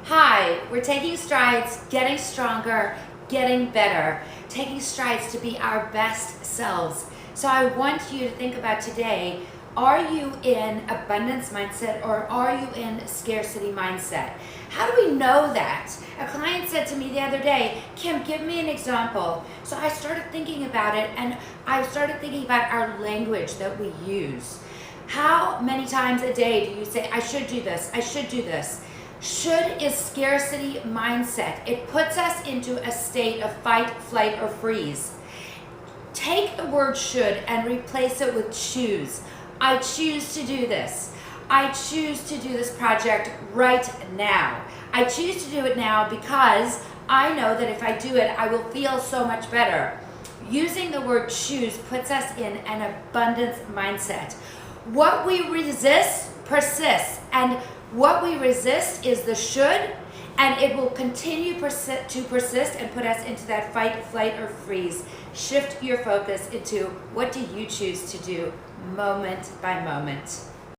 Hi, we're taking strides, getting stronger, getting better, taking strides to be our best selves. So I want you to think about today, are you in abundance mindset or are you in scarcity mindset? How do we know that? A client said to me the other day, Kim, give me an example. So I started thinking about it, and I started thinking about our language that we use. How many times a day do you say, I should do this, I should do this? Should is scarcity mindset. It puts us into a state of fight, flight, or freeze. Take the word should and replace it with choose. I choose to do this. I choose to do this project right now. I choose to do it now because I know that if I do it, I will feel so much better. Using the word choose puts us in an abundance mindset. What we resist persists, and what we resist is the should, and it will continue to persist and put us into that fight, flight, or freeze. Shift your focus into what do you choose to do moment by moment.